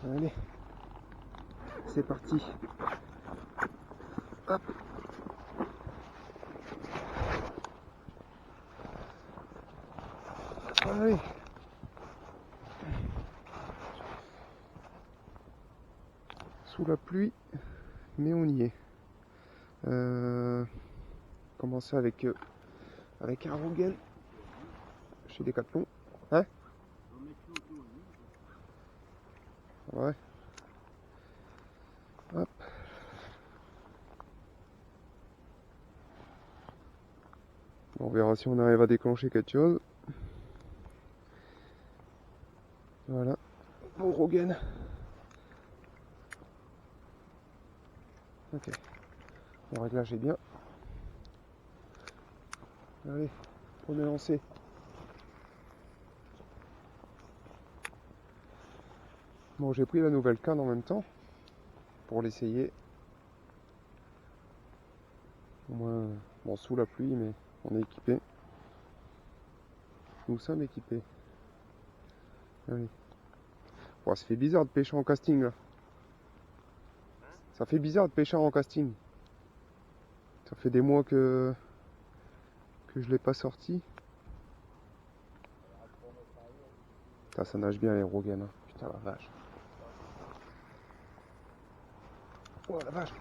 Allez, c'est parti. Hop. Allez. Sous la pluie, mais on y est. Commencer avec un Rogaine chez Decathlon. Hein? Ouais. Hop. On verra si on arrive à déclencher quelque chose. Voilà. Mon Rogaine. Ok. Le réglage est bien. Allez, on est lancé. Bon, j'ai pris la nouvelle canne en même temps pour l'essayer. Au moins, bon, sous la pluie, mais on est équipé. Nous sommes équipés. Allez. Bon, ça fait bizarre de pêcher en casting là. Ça fait bizarre de pêcher en casting. Ça fait des mois que je l'ai pas sorti. Putain, ça nage bien les Rogaine. Hein. Putain la vache. Oh la vache.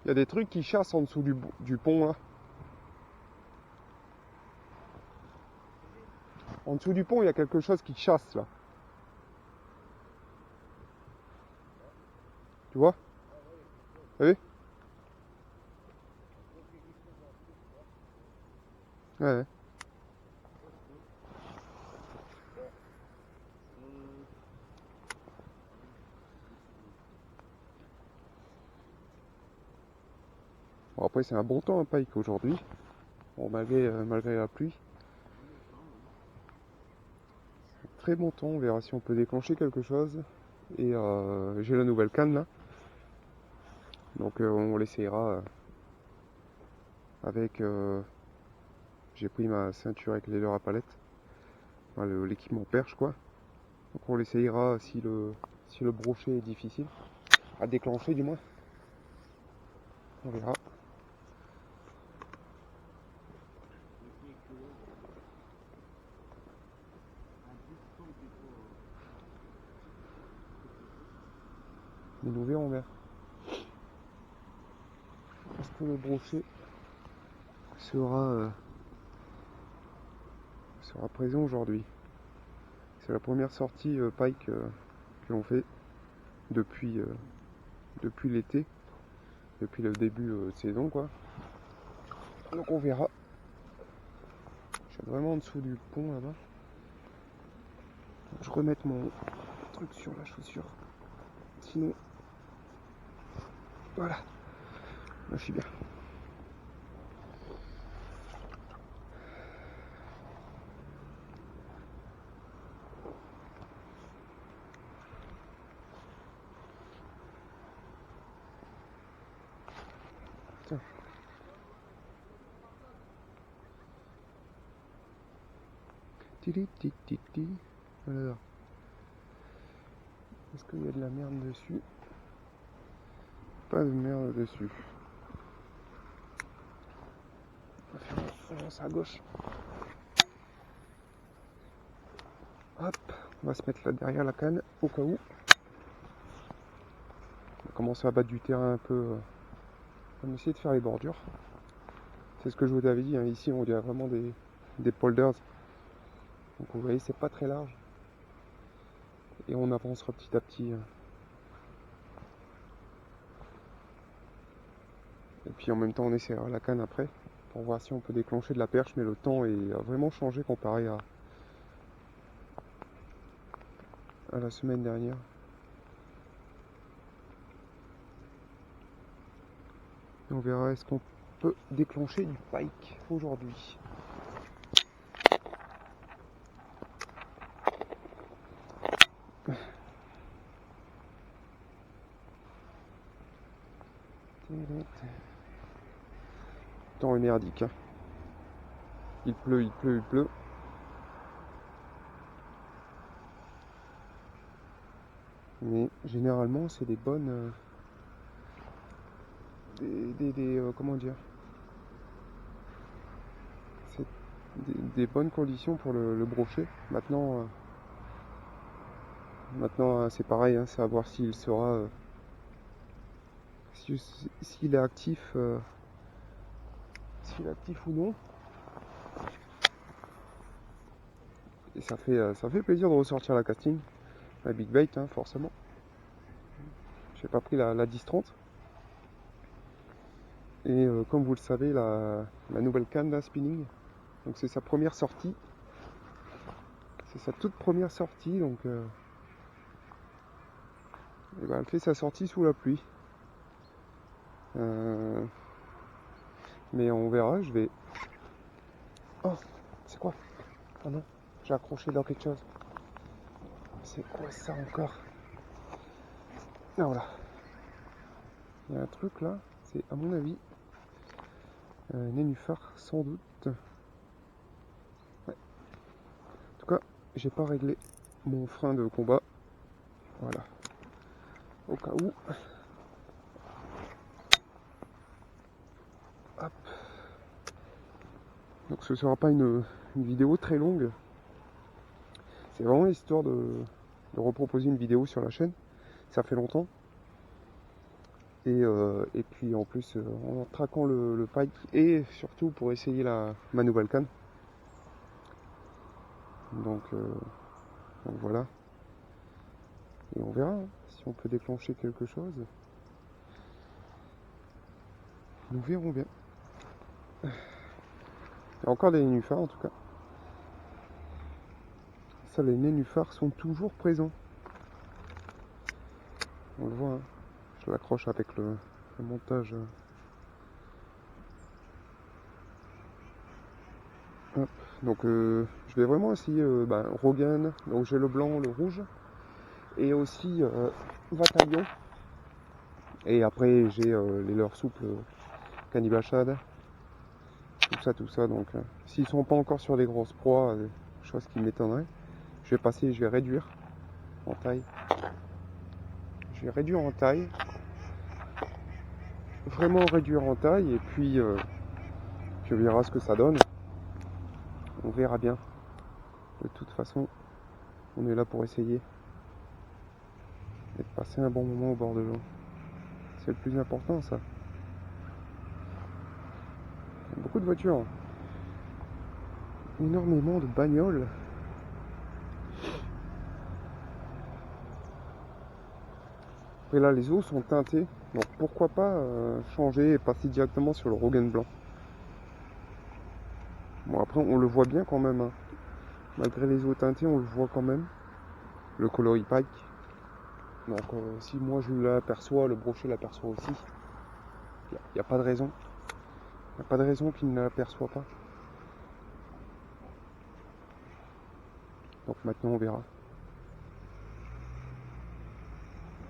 Il y a des trucs qui chassent en dessous du pont là. En dessous du pont, il y a quelque chose qui chasse là. Tu vois? T'as vu? Ouais. Bon, après, c'est un bon temps à pike aujourd'hui. Bon, malgré la pluie. Très bon temps, on verra si on peut déclencher quelque chose. Et j'ai la nouvelle canne là. Donc on l'essayera avec... j'ai pris ma ceinture avec les leurres à palette. Enfin, l'équipement perche quoi. Donc on l'essayera si le brochet est difficile. À déclencher du moins. On verra. Mais nous verrons bien. Est-ce que le brochet sera présent aujourd'hui? C'est la première sortie pike que l'on fait depuis l'été, depuis le début de saison quoi. Donc on verra. Je suis vraiment en dessous du pont là-bas. Je remette mon truc sur la chaussure. Sinon, voilà. Là, je suis bien. Tiens. Tili. Alors. Est-ce qu'il y a de la merde dessus? Pas de merde dessus. On va faire un lance à gauche. Hop, on va se mettre là derrière la canne au cas où. On va commencer à battre du terrain un peu. On va essayer de faire les bordures. C'est ce que je vous avais dit, hein. Ici on dirait vraiment des polders. Donc vous voyez, c'est pas très large. Et on avancera petit à petit. Et puis en même temps on essaiera la canne après. Pour voir si on peut déclencher de la perche. Mais le temps a vraiment changé comparé à la semaine dernière. Et on verra est-ce qu'on peut déclencher du pike aujourd'hui. Le temps est merdique. Hein. Il pleut, il pleut, il pleut. Mais généralement, c'est des bonnes... comment dire, c'est des bonnes conditions pour le brochet. Maintenant, c'est pareil, hein, c'est à voir s'il sera, s'il est actif, ou non. Et ça fait plaisir de ressortir la casting, la big bait, hein, forcément. J'ai pas pris la 10-30. Et comme vous le savez, la nouvelle canne d'un spinning, donc c'est sa première sortie. C'est sa toute première sortie, donc et ben, elle fait sa sortie sous la pluie. Mais on verra, je vais... Oh, c'est quoi? Oh non, j'ai accroché dans quelque chose. C'est quoi ça encore? Ah voilà. Il y a un truc là, c'est à mon avis un nénuphar sans doute. Ouais. En tout cas, j'ai pas réglé mon frein de combat. Voilà. Au cas où. Hop. Donc ce sera pas une vidéo très longue. C'est vraiment histoire de reproposer une vidéo sur la chaîne. Ça fait longtemps. Et puis en plus en traquant le pike et surtout pour essayer ma nouvelle canne. Donc voilà. Et on verra hein, si on peut déclencher quelque chose. Nous verrons bien. Il y a encore des nénuphars en tout cas. Ça, les nénuphars sont toujours présents. On le voit, hein. Je l'accroche avec le montage. Hop. Donc je vais vraiment essayer Rogan, donc j'ai le blanc, le rouge, et aussi Bataillon. Et après j'ai les leurres souples Cannibal-Shad. Tout ça, donc s'ils sont pas encore sur des grosses proies, chose qui m'étonnerait, je vais réduire en taille. Je vais réduire en taille. Vraiment réduire en taille et puis on verra ce que ça donne. On verra bien. De toute façon, on est là pour essayer et de passer un bon moment au bord de l'eau. C'est le plus important ça. Il y a beaucoup de voitures. Énormément de bagnoles. Et là les eaux sont teintées. Donc pourquoi pas changer et passer directement sur le Rogan blanc. Bon après on le voit bien quand même. Hein. Malgré les eaux teintées on le voit quand même. Le coloris pike. Donc si moi je l'aperçois, le brochet l'aperçoit aussi. Il n'y a pas de raison. Il n'y a pas de raison qu'il ne l'aperçoit pas. Donc maintenant on verra.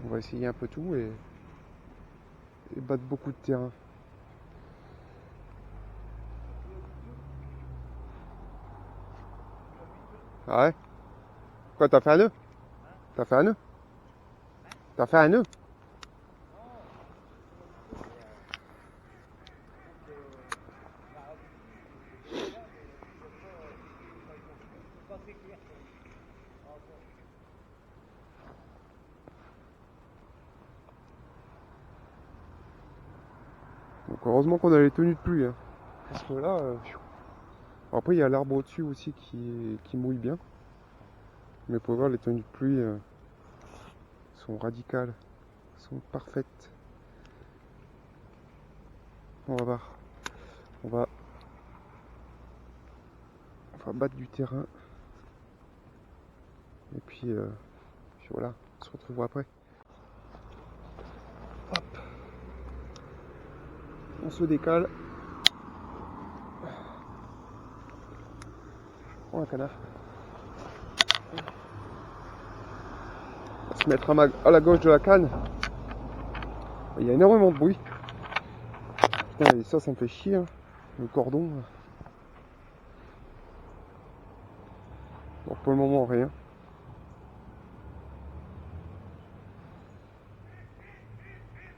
On va essayer un peu tout et battre beaucoup de terrain. Ah ouais? Quoi, t'as fait un nœud? T'as fait un nœud? T'as fait un nœud? Donc heureusement qu'on a les tenues de pluie. Hein. Parce que là... Après il y a l'arbre au-dessus aussi qui mouille bien. Mais pour voir les tenues de pluie sont radicales. Sont parfaites. On va voir. On va battre du terrain. Et puis voilà, on se retrouve après. Hop. On se décale. Oh un canard. On va se mettre à la gauche de la canne. Il y a énormément de bruit. Putain, et ça me fait chier. Hein. le cordon. Donc pour le moment rien.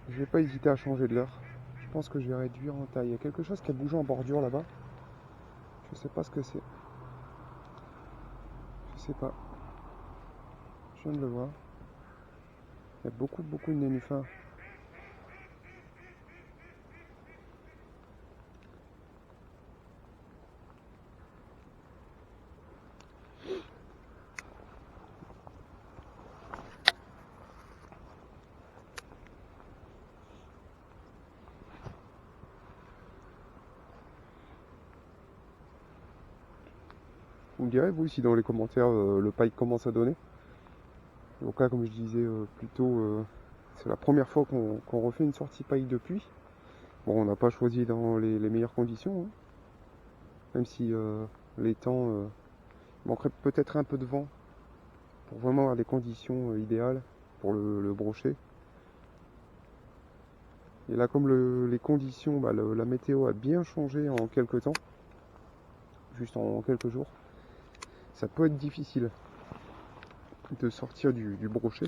Je vais pas hésiter à changer de l'heure. Je pense que je vais réduire en taille. Il y a quelque chose qui a bougé en bordure là-bas. Je sais pas ce que c'est. Je sais pas. Je viens de le voir. Il y a beaucoup de nénuphars. Vous me direz vous si dans les commentaires le pike commence à donner. Donc là comme je disais plus tôt, c'est la première fois qu'on refait une sortie pike depuis. Bon on n'a pas choisi dans les meilleures conditions. Hein. Même si les temps manquerait peut-être un peu de vent pour vraiment avoir les conditions idéales pour le brochet. Et là comme les conditions, la météo a bien changé en quelques temps, juste en quelques jours, ça peut être difficile de sortir du brochet.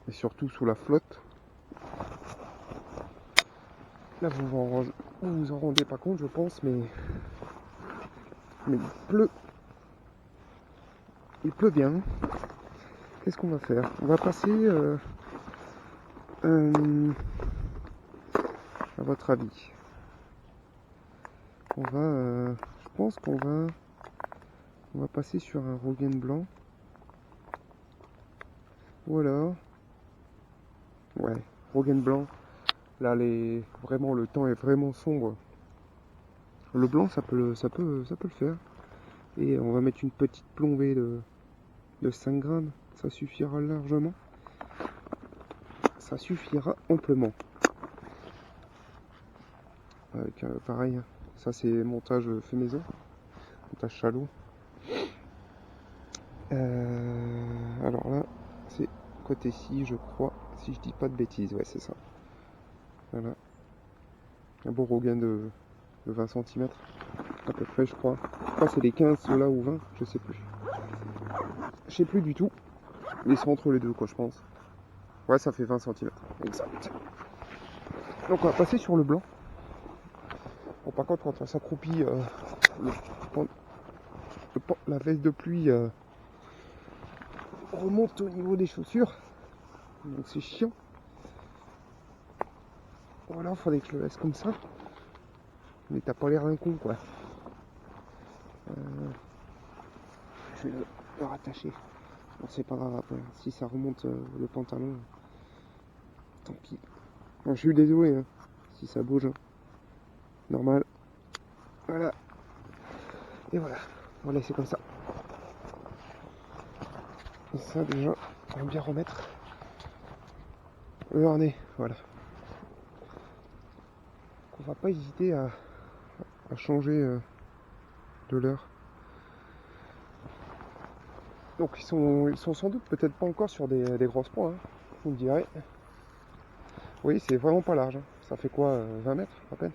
Et surtout sous la flotte. Là vous vous en rendez pas compte je pense, mais il pleut. Il pleut bien. Qu'est-ce qu'on va faire? On va passer à votre avis. Je pense qu'on va passer sur un Rogaine blanc. Ou alors, ouais, Rogaine blanc. Là, vraiment, le temps est vraiment sombre. Le blanc, ça peut le faire. Et on va mettre une petite plombée de 5 grammes. Ça suffira largement. Ça suffira amplement. Avec pareil, ça c'est montage fait maison. Montage chalot. Alors là, c'est côté-ci, je crois, si je dis pas de bêtises, ouais, c'est ça. Voilà. Un beau Rogaine de 20 cm, à peu près, je crois. Je crois que c'est des 15 ceux-là ou 20, je sais plus. Je sais plus du tout, mais c'est entre les deux, quoi, je pense. Ouais, ça fait 20 cm, exact. Donc on va passer sur le blanc. Bon, par contre, quand on s'accroupit, la veste de pluie remonte au niveau des chaussures. Donc c'est chiant. Voilà, faudrait que je le laisse comme ça. Mais t'as pas l'air d'un con quoi. Je vais le rattacher. Bon, c'est pas grave après. Si ça remonte le pantalon, tant pis. Bon, je suis désolé hein, si ça bouge. Hein. Normal. Voilà. Et voilà. On va laisser comme ça. Et ça déjà, on va bien remettre le harnais. Voilà. On va pas hésiter à changer de l'heure. Donc ils sont sans doute peut-être pas encore sur des grosses points, hein, vous me direz. Oui, c'est vraiment pas large. Hein. Ça fait quoi 20 mètres à peine.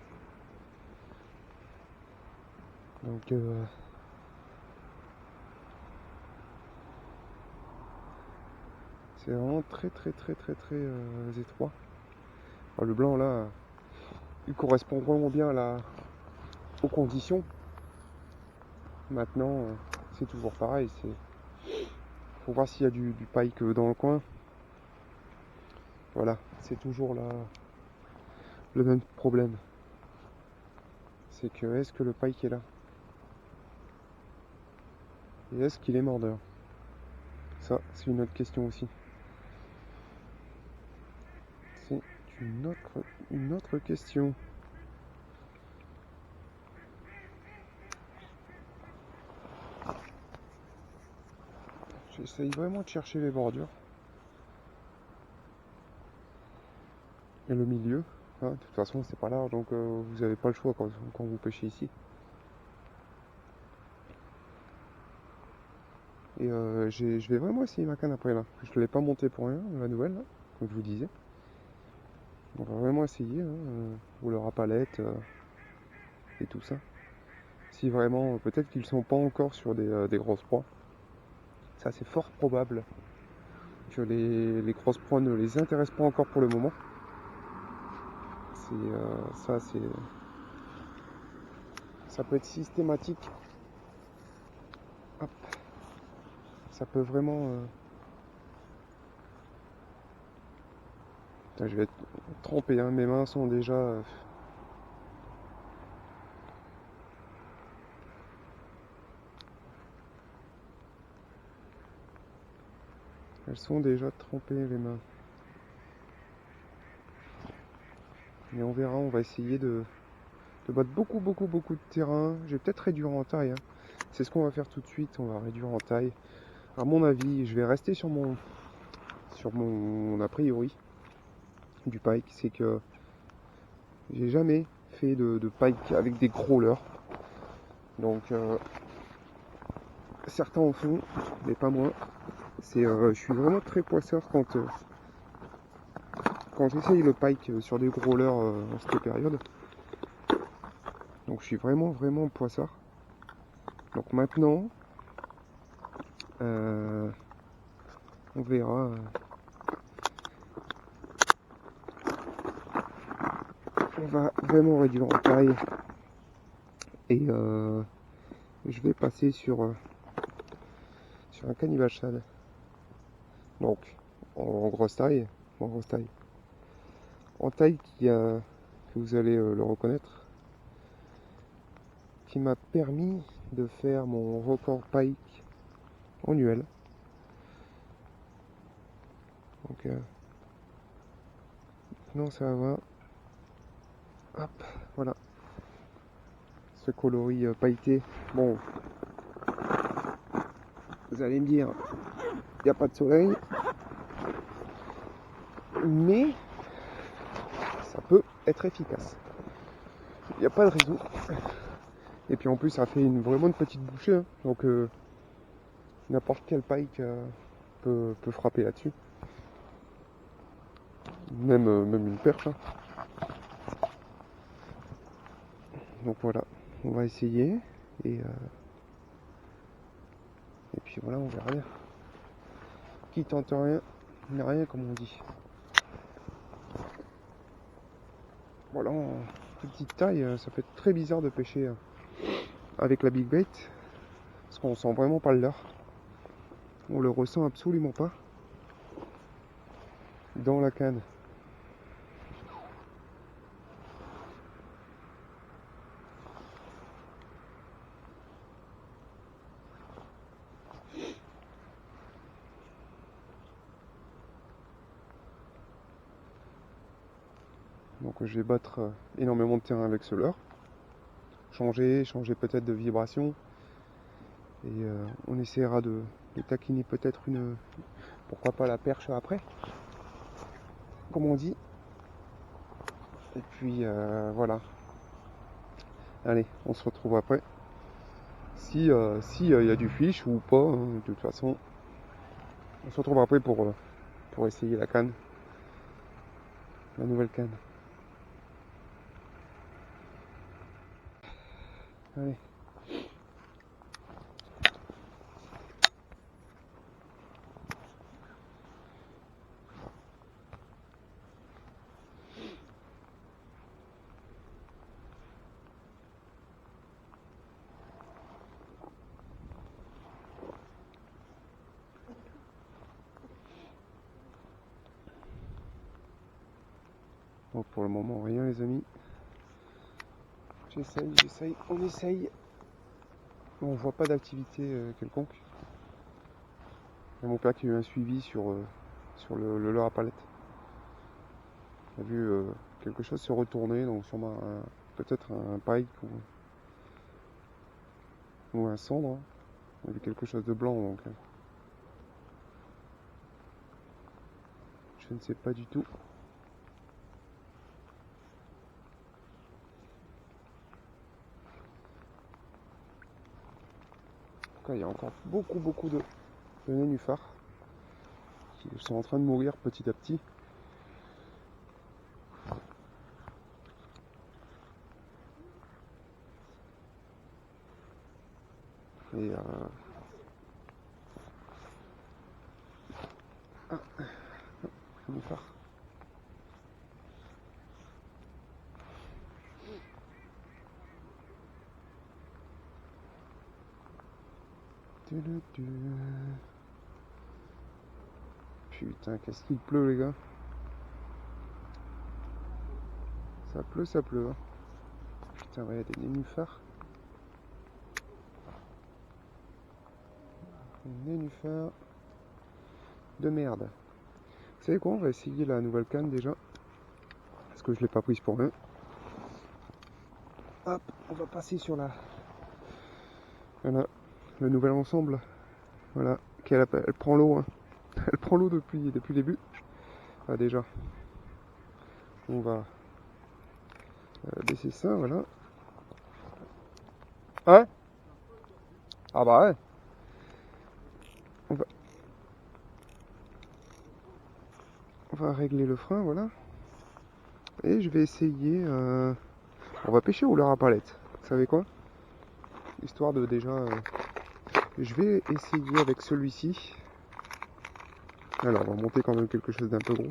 Donc c'est vraiment très étroit. Alors, le blanc là, il correspond vraiment bien aux conditions. Maintenant, c'est toujours pareil. Faut voir s'il y a du pike dans le coin. Voilà, c'est toujours le même problème. C'est que est-ce que le pike est là? Et est-ce qu'il est mordeur? Ça, c'est une autre question aussi. C'est une autre question. J'essaye vraiment de chercher les bordures. Et le milieu. Hein, de toute façon, c'est pas large, donc vous n'avez pas le choix quand vous pêchez ici. Et je vais vraiment essayer ma canne après là. Je ne l'ai pas montée pour rien, la nouvelle, là, comme je vous disais. On va vraiment essayer, hein, ou leur à palette et tout ça. Si vraiment, peut-être qu'ils sont pas encore sur des grosses proies. Ça c'est fort probable que les grosses proies ne les intéressent pas encore pour le moment. Ça peut être systématique. Hop. Ça peut vraiment... Putain, je vais être trempé, hein. Mes mains sont déjà... Elles sont déjà trempées, les mains. Mais on verra, on va essayer de battre beaucoup de terrain. Je vais peut-être réduire en taille, hein. C'est ce qu'on va faire tout de suite, on va réduire en taille. À mon avis, je vais rester sur mon a priori du pike. C'est que j'ai jamais fait de pike avec des gros leurres. Donc certains en font, mais pas moi. Je suis vraiment très poisseur quand j'essaye le pike sur des gros leurres en cette période. Donc je suis vraiment poissard. Donc maintenant, on verra. On va vraiment réduire en taille. Et je vais passer sur un cannibal shad. Donc en grosse taille. En taille que vous allez le reconnaître. Qui m'a permis de faire mon record pike annuel. Donc non, ça va. Hop, voilà. Ce coloris pailleté. Bon, vous allez me dire, il n'y a pas de soleil. Mais ça peut être efficace. Il n'y a pas de raison. Et puis en plus, ça fait vraiment une petite bouchée. Hein. Donc n'importe quel pike peut frapper là-dessus. Même une perche. Hein. Donc voilà, on va essayer. Et puis voilà, on verra bien. Qui tente rien, n'est rien comme on dit. Voilà, en petite taille, ça fait très bizarre de pêcher avec la big bait. Parce qu'on sent vraiment pas le leurre. On le ressent absolument pas dans la canne. Donc je vais battre énormément de terrain avec ce leurre. Changer peut-être de vibration. Et on essaiera de taquiner peut-être pourquoi pas la perche après. Comme on dit. Et puis voilà. Allez, on se retrouve après. Si y a du fish ou pas, hein, de toute façon. On se retrouve après pour essayer la canne. La nouvelle canne. Allez. Bon, pour le moment, rien les amis. J'essaye, on essaye. On voit pas d'activité quelconque. Il y a mon père qui a eu un suivi sur le leurre à palette. Il a vu quelque chose se retourner, donc sûrement peut-être un pike ou un cendre. Hein. Il a vu quelque chose de blanc, donc je ne sais pas du tout. En tout cas, il y a encore beaucoup de nénuphars qui sont en train de mourir petit à petit. Et ah, nénuphar. Putain, qu'est-ce qu'il pleut, les gars. Ça pleut, hein. Putain, ouais, des nénuphars. Des nénuphars de merde. Vous savez quoi, on va essayer la nouvelle canne déjà. Parce que je l'ai pas prise pour rien. Hop, on va passer sur la... Voilà, le nouvel ensemble. Voilà, elle prend l'eau, hein. Elle prend l'eau depuis le début. Ah, déjà, on va baisser ça, voilà. Hein? Ah bah ouais. On va régler le frein, voilà. Et je vais essayer... On va pêcher au leurre à palette. Vous savez quoi? Histoire de déjà... Je vais essayer avec celui-ci. Alors, on va monter quand même quelque chose d'un peu gros.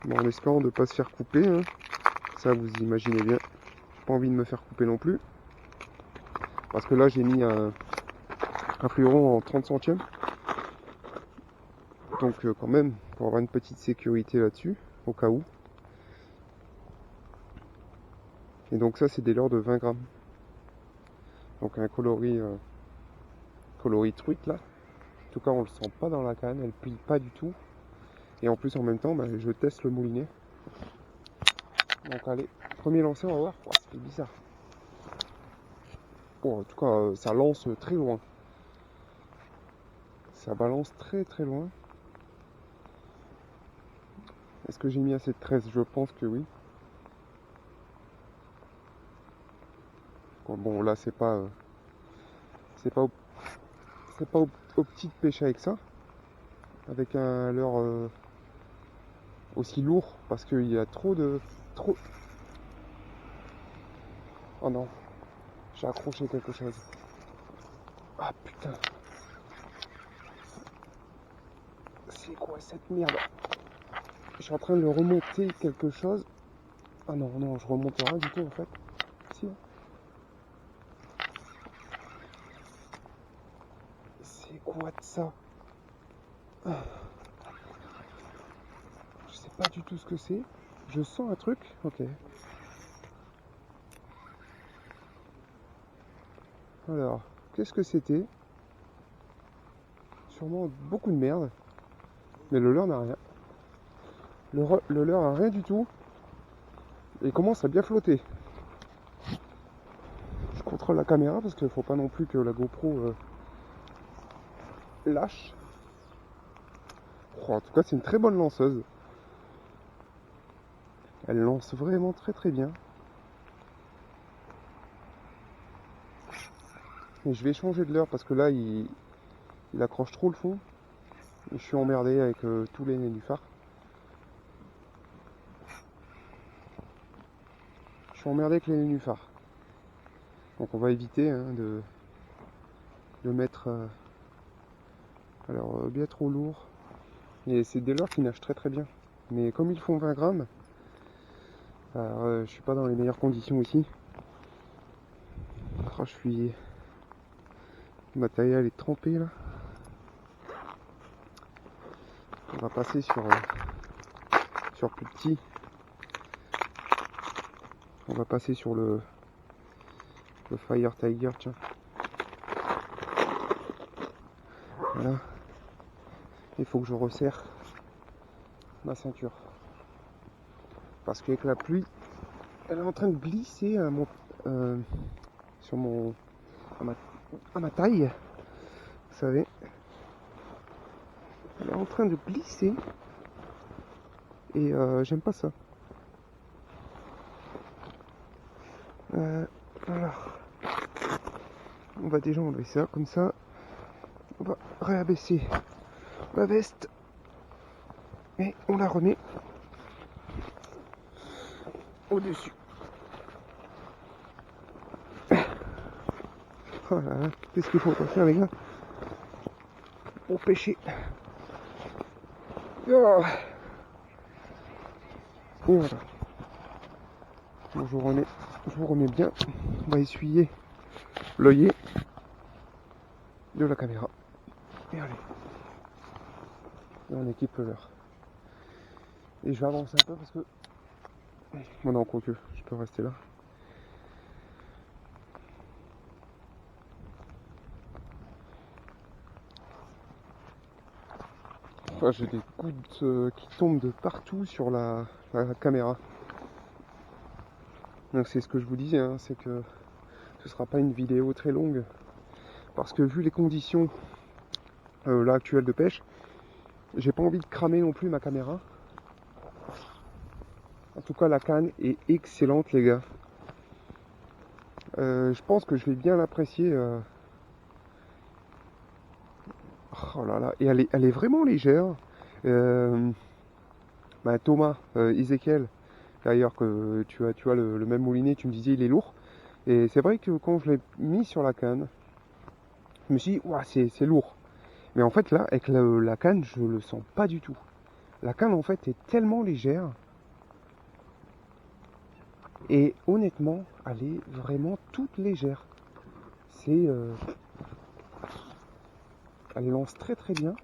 Bon, en espérant de ne pas se faire couper. Hein. Ça, vous imaginez bien. J'ai pas envie de me faire couper non plus. Parce que là, j'ai mis un fluoron en 30 centièmes. Donc, quand même, pour avoir une petite sécurité là-dessus, au cas où. Et donc, ça, c'est des leurres de 20 grammes. Donc, un coloris truite là. En tout cas, on le sent pas dans la canne, elle plie pas du tout. Et en plus, en même temps, je teste le moulinet. Donc, allez, premier lancer, on va voir. Oh, ça fait bizarre. Bon, en tout cas, ça lance très loin. Ça balance très très loin. Est-ce que j'ai mis assez de 13? Je pense que oui. Bon, là, c'est pas au petit pêche avec ça. Avec un leurre aussi lourd. Parce qu'il y a trop... Oh non. J'ai accroché quelque chose. Ah putain. C'est quoi cette merde? Je suis en train de remonter quelque chose. Ah non, non, je remonte rien du tout en fait. Si. C'est quoi de ça? Je sais pas du tout ce que c'est. Je sens un truc. Ok. Alors, qu'est-ce que c'était? Sûrement beaucoup de merde. Mais le leurre n'a rien. Le leurre a rien du tout. Et il commence à bien flotter. Je contrôle la caméra parce qu'il ne faut pas non plus que la GoPro lâche. Oh, en tout cas, c'est une très bonne lanceuse. Elle lance vraiment très très bien. Et je vais changer de leurre parce que là, il accroche trop le fond. Et je suis emmerdé avec tous les nénuphars. Je suis emmerdé avec les nénuphars. Donc on va éviter hein, de mettre bien trop lourd. Et c'est des leurres qui nagent très très bien. Mais comme ils font 20 grammes, je suis pas dans les meilleures conditions ici. Oh, le matériel est trempé là. On va passer sur plus petit. On va passer sur le Fire Tiger, tiens. Voilà. Il faut que je resserre ma ceinture. Parce qu'avec la pluie, elle est en train de glisser à ma taille. Vous savez. Elle est en train de glisser. Et j'aime pas ça. Alors, on va déjà enlever ça comme ça. On va réabaisser la veste et on la remet au-dessus. Oh là là, qu'est-ce qu'il faut pas faire les gars pour pêcher. Oh. Et voilà. Bon, je vous remets bien. On va essuyer l'œillet de la caméra. Et allez. Et on équipe l'heure. Et je vais avancer un peu parce que... Bon non, quoique, je peux rester là. Enfin, j'ai des gouttes qui tombent de partout sur la caméra. Donc c'est ce que je vous disais, hein, c'est que ce sera pas une vidéo très longue. Parce que vu les conditions là actuelles de pêche, j'ai pas envie de cramer non plus ma caméra. En tout cas la canne est excellente les gars. Je pense que je vais bien l'apprécier. Oh là là, et elle est vraiment légère. Thomas, Ezekiel, d'ailleurs que tu as le même moulinet, tu me disais il est lourd. Et c'est vrai que quand je l'ai mis sur la canne, je me suis dit, ouah, c'est lourd. Mais en fait là, avec la canne, je le sens pas du tout. La canne en fait est tellement légère. Et honnêtement, elle est vraiment toute légère. Elle lance très très bien.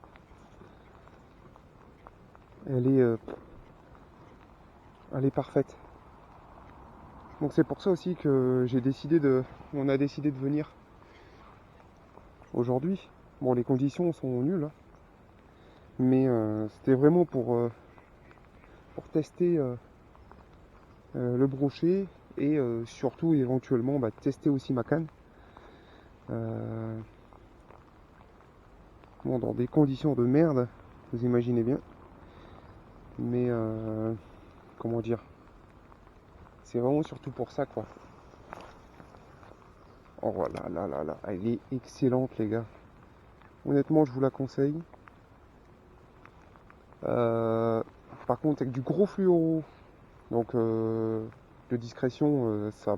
Elle est parfaite. Donc c'est pour ça aussi que on a décidé de venir aujourd'hui. Bon, les conditions sont nulles, hein, mais c'était vraiment pour tester le brochet et surtout éventuellement tester aussi ma canne. Bon, dans des conditions de merde, vous imaginez bien. Mais comment dire, c'est vraiment surtout pour ça quoi. Oh là, elle est excellente les gars. Honnêtement, je vous la conseille. Par contre, avec du gros fluoro, donc de discrétion, ça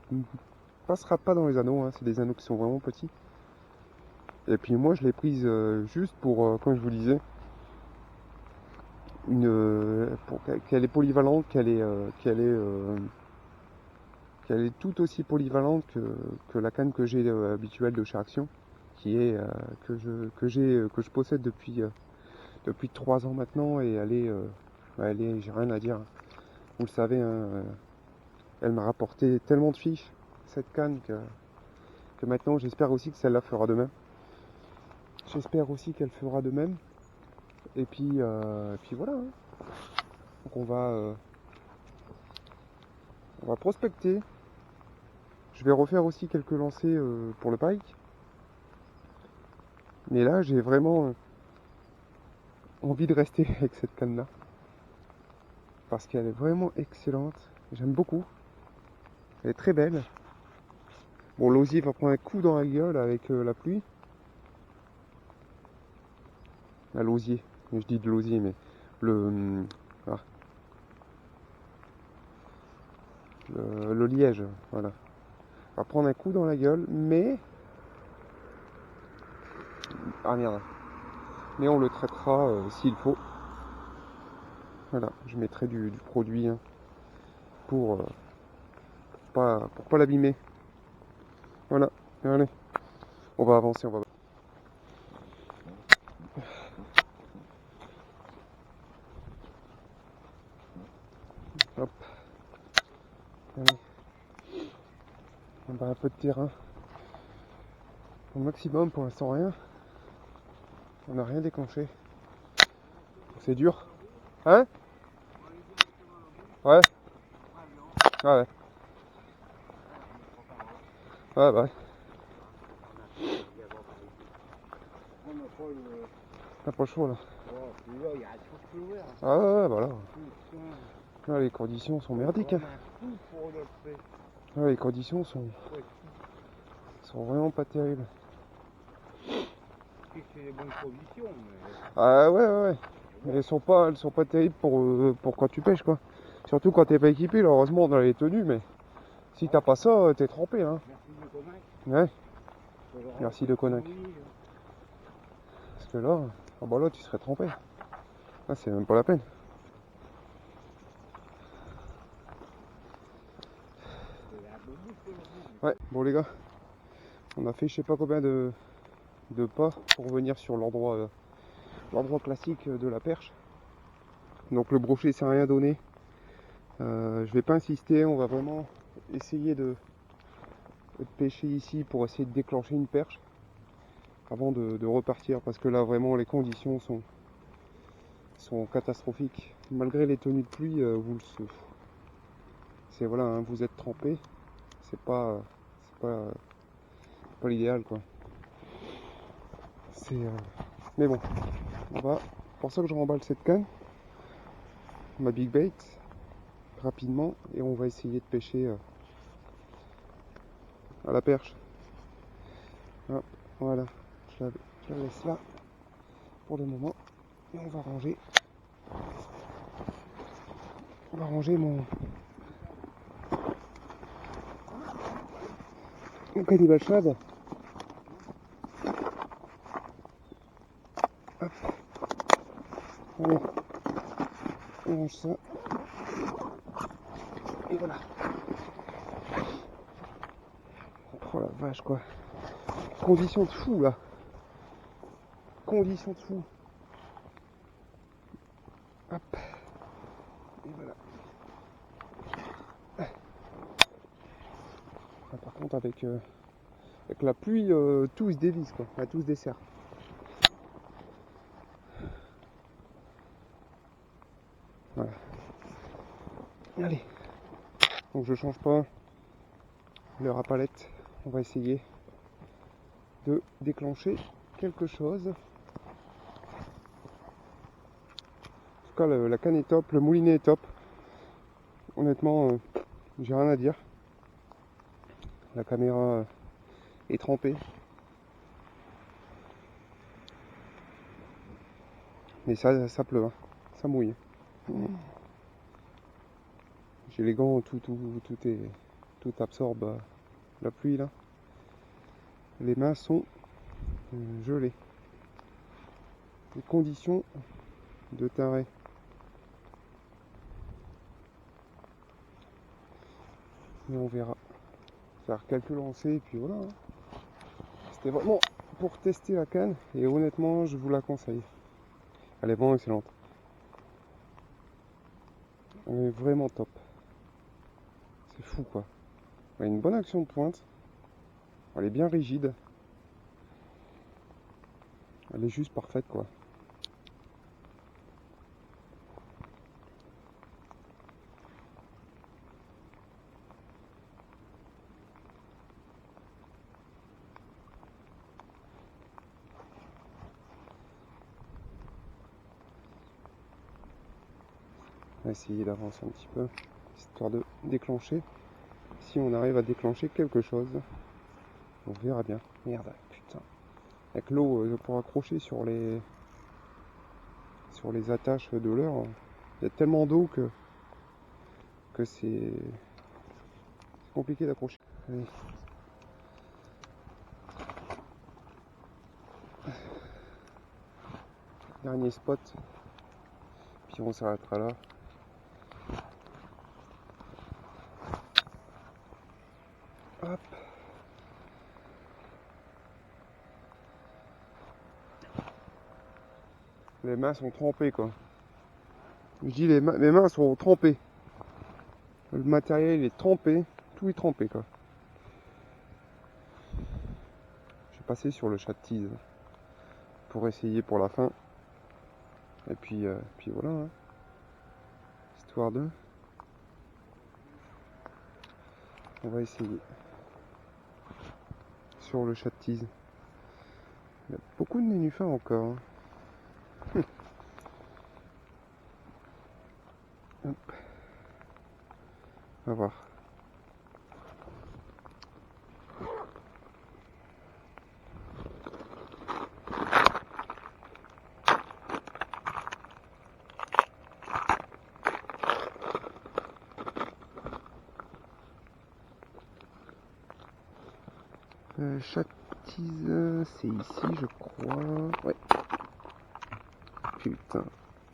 passera pas dans les anneaux. Hein. C'est des anneaux qui sont vraiment petits. Et puis moi, je l'ai prise juste pour, comme je vous disais, qu'elle est polyvalente, qu'elle est tout aussi polyvalente que la canne que j'ai habituelle de chez Action, qui est que je possède depuis 3 ans maintenant, et j'ai rien à dire. Vous le savez, hein, elle m'a rapporté tellement de fiches cette canne que maintenant j'espère aussi que celle-là fera de même. J'espère aussi qu'elle fera de même. Et puis voilà. Hein. Donc on va prospecter. Je vais refaire aussi quelques lancers pour le pike. Mais là, j'ai vraiment envie de rester avec cette canne-là. Parce qu'elle est vraiment excellente. J'aime beaucoup. Elle est très belle. Bon, l'osier va prendre un coup dans la gueule avec la pluie. Ah, l'osier. Je dis de l'osier, mais le liège, voilà. Va prendre un coup dans la gueule, mais... Ah merde. Mais on le traitera s'il faut. Voilà, je mettrai du produit hein, pour pas l'abîmer. Voilà, allez. On va avancer, Hop. Allez. On va un peu de terrain. Au maximum, pour l'instant rien. On n'a rien déclenché. C'est dur. Hein? Ouais. Ah ouais. Ouais bah. T'as pas le choix là. Ah ouais, voilà. Là, les conditions sont merdiques. Hein. Là, les conditions sont vraiment pas terribles. Ah ouais. Mais elles sont pas terribles pour quand tu pêches quoi. Surtout quand t'es pas équipé, là, heureusement on a les tenues, mais si t'as pas ça, t'es trempé hein. Ouais. Merci de Konak. Parce que là, ah bah là tu serais trempé. Là c'est même pas la peine. Ouais, bon les gars, on a fait je sais pas combien de pas pour venir sur l'endroit classique de la perche. Donc le brochet s'est rien donné. Je vais pas insister, on va vraiment essayer de pêcher ici pour essayer de déclencher une perche avant de repartir, parce que là vraiment les conditions sont catastrophiques. Malgré les tenues de pluie, c'est voilà, hein, vous êtes trempé, c'est pas l'idéal quoi. Mais bon, on va pour ça que je remballe cette canne, ma big bait rapidement, et on va essayer de pêcher à la perche. Ah, voilà, je la laisse là pour le moment et on va ranger mon cannibal shad. Hop, allez, on range ça et voilà. Oh la vache quoi, condition de fou là, condition de fou. Hop, et voilà. Ah, par contre avec la pluie, tout se dévisse quoi, enfin, tout se dessert. Voilà. Allez, donc je change pas l'heure à palette, on va essayer de déclencher quelque chose. En tout cas la canne est top, le moulinet est top. Honnêtement, j'ai rien à dire. La caméra est trempée. Mais ça pleut, hein. Ça mouille. J'ai les gants, tout absorbe la pluie là. Les mains sont gelées. Les conditions de taré. Mais on verra. Faire quelques lancers et puis voilà. Hein. C'était vraiment pour tester la canne et honnêtement je vous la conseille. Elle est vraiment excellente. Elle est vraiment top. C'est fou quoi. Elle a une bonne action de pointe. Elle est bien rigide. Elle est juste parfaite quoi. On va essayer d'avancer un petit peu, histoire de déclencher. Si on arrive à déclencher quelque chose, on verra bien. Merde, putain. Avec l'eau pour accrocher sur les attaches de leurre, il y a tellement d'eau que c'est compliqué d'accrocher. Allez. Dernier spot, puis on s'arrêtera là. Hop. Les mains sont trempées quoi. Je dis mes mains sont trempées. Le matériel est trempé, tout est trempé quoi. Je vais passer sur le chat de tease pour essayer pour la fin. Et puis voilà. Hein. Histoire de. On va essayer. Sur le chat de tease. Il y a beaucoup de nénuphars encore. Hein. Hop. On va voir. Chat tease, c'est ici je crois. Ouais. Putain,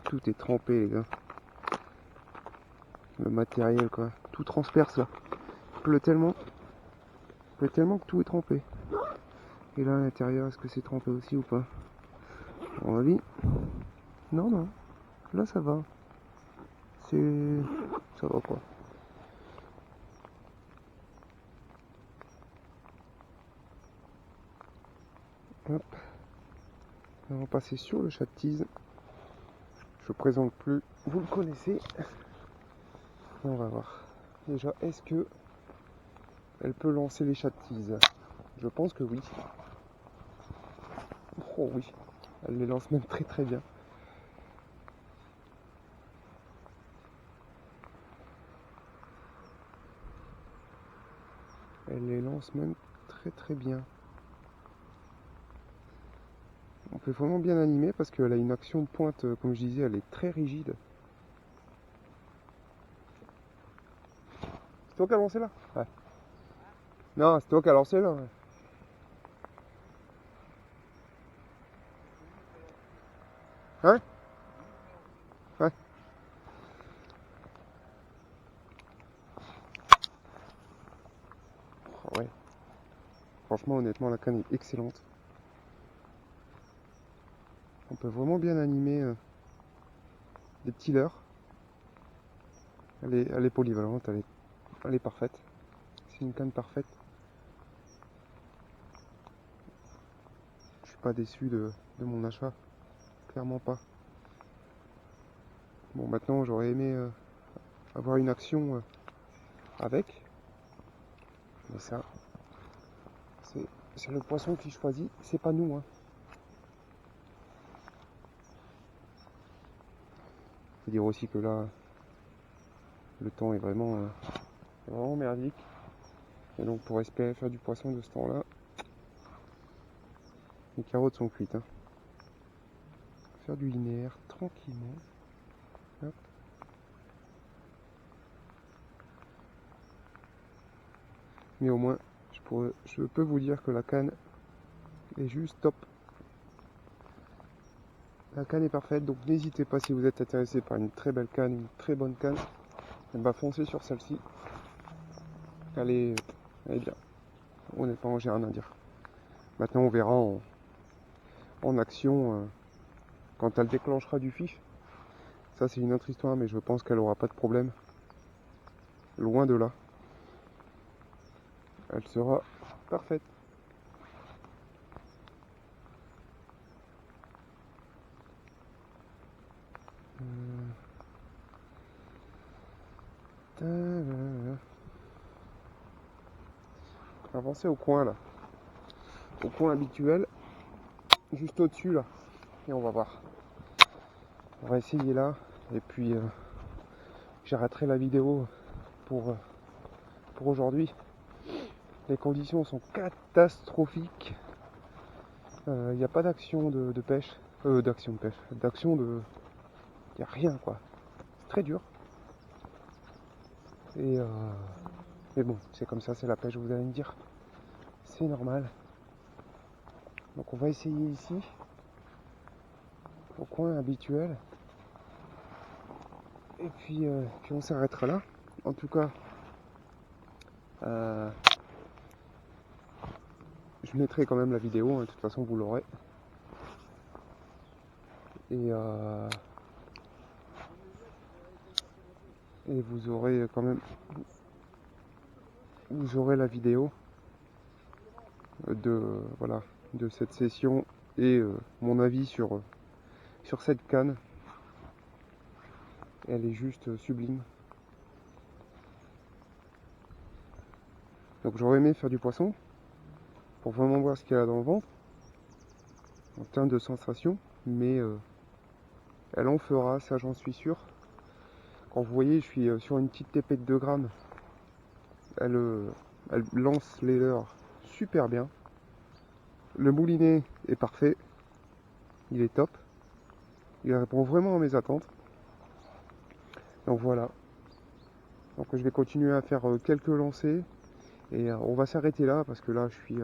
tout est trempé les gars. Le matériel quoi, tout transperce là. Il pleut tellement que tout est trempé. Et là à l'intérieur, est-ce que c'est trempé aussi ou pas? À mon avis, non, non. Là ça va. Ça va quoi. Hop. On va passer sur le chat de tease. Je ne présente plus, vous le connaissez. Et on va voir. Déjà, est-ce que elle peut lancer les chats de tease? Je pense que oui. Oh oui, elle les lance même très très bien. Elle les lance même très très bien. On peut vraiment bien animer parce qu'elle a une action de pointe, comme je disais, elle est très rigide. C'est toi qui as lancé là? Ouais. Non, c'est toi qui as lancé là. Ouais. Hein? Ouais. Oh, ouais. Franchement, honnêtement, la canne est excellente. On peut vraiment bien animer des petits leurres. Elle est polyvalente, elle est parfaite. C'est une canne parfaite. Je suis pas déçu de mon achat. Clairement pas. Bon, maintenant, j'aurais aimé avoir une action avec. Mais ça, c'est le poisson qui choisit. C'est pas nous. Hein. Faut dire aussi que là, le temps est vraiment merdique. Et donc, pour espérer faire du poisson de ce temps-là, les carottes sont cuites. Hein. Faire du linéaire tranquillement. Hop. Mais au moins, je peux vous dire que la canne est juste top. La canne est parfaite, donc n'hésitez pas si vous êtes intéressé par une très belle canne, une très bonne canne, et bah foncez sur celle-ci. Elle est bien. Honnêtement, j'ai rien à dire. Maintenant, on verra en action quand elle déclenchera du fiche. Ça, c'est une autre histoire, mais je pense qu'elle aura pas de problème. Loin de là. Elle sera parfaite. Avancer au coin là. Au coin habituel. Juste au-dessus là. Et on va voir. On va essayer là. Et puis j'arrêterai la vidéo pour aujourd'hui. Les conditions sont catastrophiques. Il n'y a pas d'action de pêche. D'action de pêche. D'action de... Il n'y a rien quoi. C'est très dur. Mais bon, c'est comme ça, c'est la pêche, vous allez me dire. C'est normal. Donc on va essayer ici. Au coin habituel. Et puis on s'arrêtera là. En tout cas, je mettrai quand même la vidéo, hein, de toute façon vous l'aurez. Et vous aurez quand même, vous aurez la vidéo de cette session et mon avis sur cette canne. Elle est juste sublime. Donc j'aurais aimé faire du poisson pour vraiment voir ce qu'il y a dans le ventre en termes de sensation, mais elle en fera, ça j'en suis sûr. Quand vous voyez, je suis sur une petite TP de 2 grammes. Elle lance les leurres super bien. Le moulinet est parfait. Il est top. Il répond vraiment à mes attentes. Donc voilà. Donc je vais continuer à faire quelques lancers. Et on va s'arrêter là parce que là je suis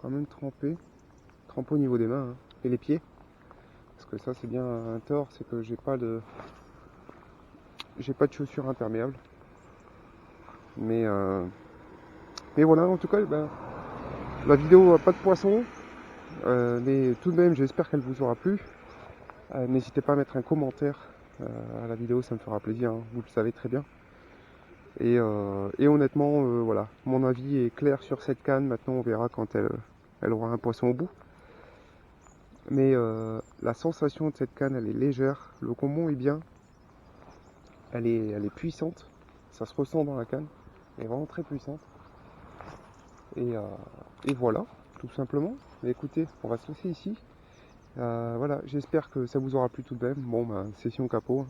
quand même tremper au niveau des mains, hein, et les pieds. Parce que ça c'est bien un tort, c'est que j'ai pas de chaussures imperméables. Mais voilà, en tout cas, ben, la vidéo a pas de poisson, mais tout de même j'espère qu'elle vous aura plu. N'hésitez pas à mettre un commentaire à la vidéo, ça me fera plaisir, hein, vous le savez très bien. Et honnêtement, voilà, mon avis est clair sur cette canne. Maintenant on verra quand elle aura un poisson au bout. Mais la sensation de cette canne, elle est légère, le combon est bien, elle est puissante, ça se ressent dans la canne, elle est vraiment très puissante. Et voilà, tout simplement. Mais écoutez, on va se laisser ici. Voilà, j'espère que ça vous aura plu tout de même. Bon, ben, session capot, hein.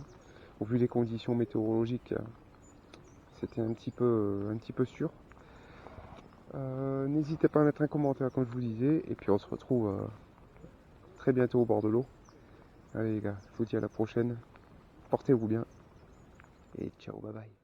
Au vu des conditions météorologiques, c'était un petit peu sûr. N'hésitez pas à mettre un commentaire comme je vous disais, et puis on se retrouve très bientôt au bord de l'eau. Allez les gars, je vous dis à la prochaine, portez-vous bien, et ciao, bye bye.